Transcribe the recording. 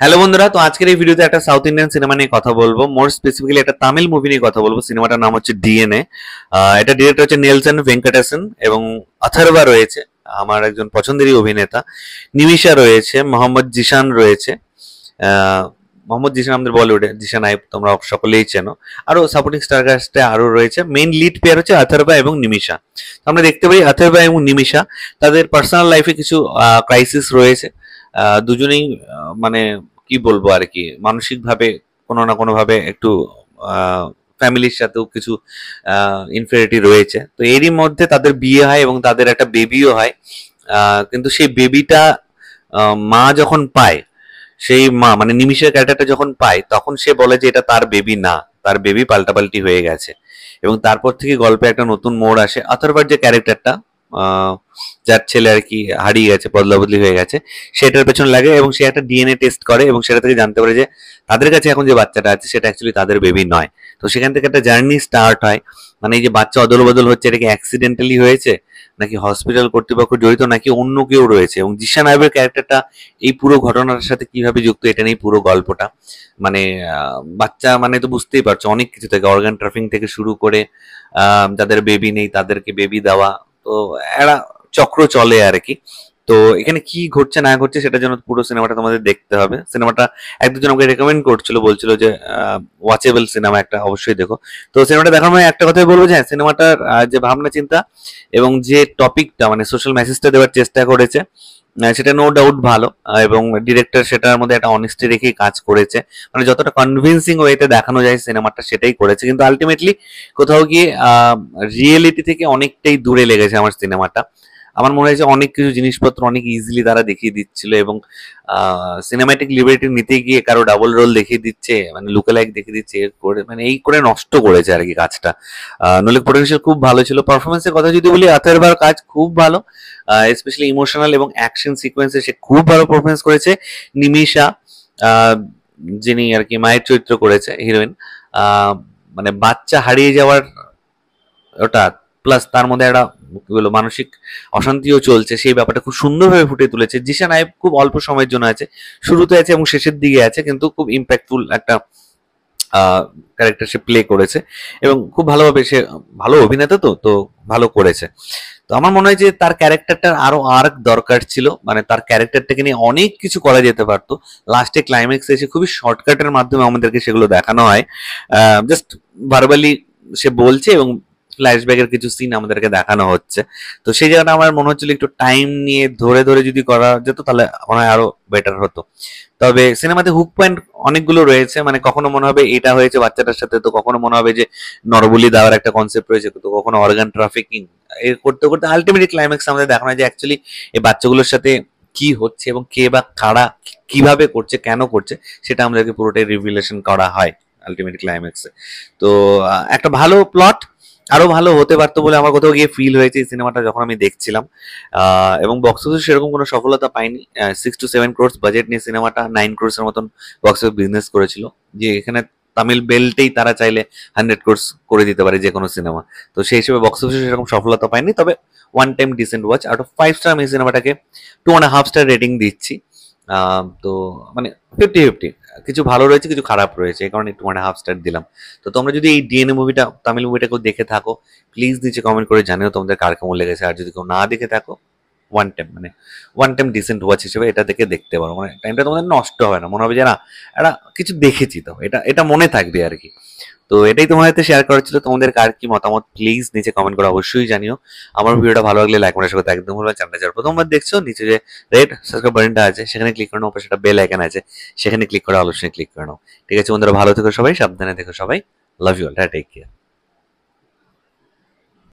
Hello বন্ধুরা, তো আজকের এই ভিডিওতে একটা সাউথ ইন্ডিয়ান সিনেমা নিয়ে কথা বলবো। মোর স্পেসিফিক্যালি একটা তামিল মুভি নিয়ে কথা বলবো। সিনেমাটার নাম হচ্ছে ডিএনএ। এটা ডিরেক্টর হচ্ছে নেলসন ভেঙ্কটেসন এবং অথর্বা রয়েছে, আমার একজন পছন্দেরই অভিনেতা। নিমিষা রয়েছে, মোহাম্মদ জিশান রয়েছে। আহ, মোহাম্মদ জিশান আমাদের বলিউডে, জিশান আইব তোমরা সকলেই চেনো। আরো সাপোর্টিং স্টার কাস্টে আরো রয়েছে। মেইন লিড পেয়ার হচ্ছে অথর্বা এবং নিমিষা। তো আমরা দেখতে পাই অথর্বা এবং নিমিষা তাদের পার্সোনাল লাইফে কিছু ক্রাইসিস রয়েছে। দুজনেই মানে কি বলবো আর কি, মানসিক ভাবে কোনো না কোনো ভাবে একটু ফ্যামিলির সাথেও কিছু ইনফেরিটি রয়েছে। তো এরই মধ্যে তাদের বিয়ে হয় এবং তাদের একটা বেবিও হয়। কিন্তু সেই বেবিটা মা যখন পায়, সেই মা মানে নিমিষের ক্যারেক্টারটা যখন পায়, তখন সে বলে যে এটা তার বেবি না, তার বেবি পাল্টাপাল্টি হয়ে গেছে। এবং তারপর থেকে গল্পে একটা নতুন মোড় আসে। অথর্বার যে ক্যারেক্টারটা, যার ছেলে আর কি হারিয়ে গেছে, বদলা বদলি হয়ে গেছে, সেটার পেছনে লাগে এবং সে একটা ডিএনএ টেস্ট করে এবং সেটা থেকে জানতে পারে যে তাদের কাছে এখন যে বাচ্চাটা আছে সেটা অ্যাকচুয়ালি তাদের বেবি নয়। তো সেখান থেকে একটা জার্নি স্টার্ট হয়। মানে এই যে বাচ্চা অদল বদল হচ্ছে, এটা কি অ্যাক্সিডেন্টালি হয়েছে, নাকি হসপিটাল কর্তৃপক্ষ জড়িত, নাকি অন্য কেউ রয়েছে, এবং জিশান আইবের ক্যারেক্টারটা এই পুরো ঘটনার সাথে কিভাবে যুক্ত, এটা নিয়ে পুরো গল্পটা। মানে বাচ্চা মানে তো বুঝতেই পারছো, অনেক কিছু থেকে, অর্গান ট্রাফিং থেকে শুরু করে যাদের বেবি নেই তাদেরকে বেবি দেওয়া। তো একটা চক্র চলে আর কি। তো এখানে কি ঘটছে না ঘটছে সেটার জন্য পুরো সিনেমাটা তোমাদের দেখতে হবে। সিনেমাটা এক দুজন আমাকে রেকমেন্ড করছিল, বলছিল যে ওয়াচেবল সিনেমা একটা, অবশ্যই দেখো। তো সিনেমাটা দেখার মানে একটা কথাই বলবো যে হ্যাঁ, সিনেমাটার যে ভাবনা চিন্তা এবং যে টপিকটা মানে সোশ্যাল মেসেজটা দেওয়ার চেষ্টা করেছে, সেটা নো ডাউট ভালো। এবং ডিরেক্টর সেটার মধ্যে একটা অনেস্টি রেখেই কাজ করেছে। মানে যতটা কনভিন্সিং ওয়েতে দেখানো যায় সিনেমাটা সেটাই করেছে, কিন্তু আলটিমেটলি কোথাও গিয়ে রিয়েলিটি থেকে অনেকটাই দূরে লেগেছে আমার সিনেমাটা। আমার মনে হয়েছে অনেক কিছু জিনিসপত্র অনেক ইজিলি তারা দেখিয়ে দিচ্ছিল, এবং সিনেমাটিক লিবার্টি নিতে গিয়ে কারো ডাবল রোল দেখিয়ে দিচ্ছে, মানে লুকালাইক দেখিয়ে দিচ্ছে, এর করে মানে এই করে নষ্ট করেছে আর কি কাজটা। নলে পোটেনশিয়াল খুব ভালো ছিল। পারফরমেন্সের কথা যদি বলি, আথেরবার কাজ খুব ভালো, স্পেশালি ইমোশনাল এবং অ্যাকশন সিকোয়েন্সে সে খুব ভালো পারফরমেন্স করেছে। নিমিষা, আহ, যিনি আর কি মায়ের চরিত্র করেছে, হিরোইন, মানে বাচ্চা হারিয়ে যাওয়ার ওটা, প্লাস তার মধ্যে একটা কি বলবো মানসিক অশান্তিও চলছে, সেই ব্যাপারটা খুব সুন্দরভাবে ফুটিয়ে তুলেছে। জিশান আইব খুব অল্প সময়ের জন্য আছে, শুরুতে আছে এবং শেষের দিকে আছে, কিন্তু খুব ইম্প্যাক্টফুল একটা ক্যারেক্টার সে প্লে করেছে এবং খুব ভালোভাবে সে, ভালো অভিনেতা তো তো ভালো করেছে। তো আমার মনে হয় যে তার ক্যারেক্টারটার আরো আর্ক দরকার ছিল, মানে তার ক্যারেক্টারটাকে নিয়ে অনেক কিছু করা যেতে পারতো। লাস্টে ক্লাইম্যাক্সে এসে খুবই শর্টকাটের মাধ্যমে আমাদেরকে সেগুলো দেখানো হয়। জাস্ট ভার্বালি সে বলছে এবং ফ্ল্যাশব্যাকের কিছু সিন আমাদেরকে দেখানো হচ্ছে। তো সেই জায়গাটা আমার মনে হচ্ছিল একটু টাইম নিয়ে ধরে ধরে যদি করা যেত তাহলে মনে হয় আরো বেটার হতো। তবে সিনেমাতে হুক পয়েন্ট অনেকগুলো রয়েছে, মানে কখনো মনে হবে এটা হয়েছে বাচ্চাটার সাথে, তো কখনো মনে হবে যে নরবলি দেওয়ার একটা কনসেপ্ট রয়েছে, তো কখনো অর্গান ট্রাফিকিং। এর করতে করতে আলটিমেটলি ক্লাইম্যাক্স আমাদের দেখানো হয় যে অ্যাকচুয়ালি এই বাচ্চাগুলোর সাথে কি হচ্ছে এবং কে বা কারা কিভাবে করছে, কেন করছে, সেটা আমাদেরকে পুরোটাই রিভিলেশন করা হয় আলটিমেট ক্লাইম্যাক্সে। তো একটা ভালো প্লট, আরো ভালো হতে পারতো বলে আমার কোথাও গিয়ে ফিল হয়েছে এই সিনেমাটা যখন আমি দেখছিলাম। এবং বক্স অফিস সেরকম কোনো সফলতা পাইনি। 6 to 7 crores বাজেট নিয়ে সিনেমাটা 9 crores এর মতন বক্স অফিস বিজনেস করেছিল। যে এখানে তামিল বেল্টেই তারা চাইলে 100 crores করে দিতে পারে যে কোনো সিনেমা। তো সেই হিসেবে বক্স অফিসে সেরকম সফলতা পাইনি, তবে one time decent watch. Out of 5 star আমি সিনেমাটাকে 2.5 স্টার রেটিং দিচ্ছি। তো মানে 50-50, কিছু ভালো রয়েছে কিছু খারাপ রয়েছে, এই কারণে 2.5 স্টার দিলাম। তো তোমরা যদি এই ডিএনএ মুভিটা, তামিল মুভিটা কেউ দেখে থাকো, প্লিজ নিচে কমেন্ট করে জানিও তোমাদের কার কেমন লেগেছে। আর যদি কেউ না দেখে থাকো, ওয়ান টাইম ডিসেন্ট ওয়াচ হিসেবে এটা থেকে দেখতে পারো। মানে টাইমটা তোমাদের নষ্ট হবে না, মনে হবে যে না এটা কিছু দেখেছি, তো এটা এটা মনে থাকবে আর কি। তো এটাই তোমাদের সাথে শেয়ার করার ছিল। তোমাদের কার কি মতামত প্লিজ নিচে কমেন্ট করে অবশ্যই জানিও। আমার ভিডিওটা ভালো লাগলে লাইক করার সাথে একদম ভুলবে। চ্যানেলটা যারা প্রথমবার দেখছো, নিচে যে রেড সাবস্ক্রাইব বাটনটা আছে সেখানে ক্লিক করে নাও, পাশে একটা বেল আইকন আছে সেখানে ক্লিক করে অবশ্যই ক্লিক করে নাও। ঠিক আছে বন্ধুরা, ভালো থেকো সবাই, সাবধানে থেকো সবাই, love you all, take care.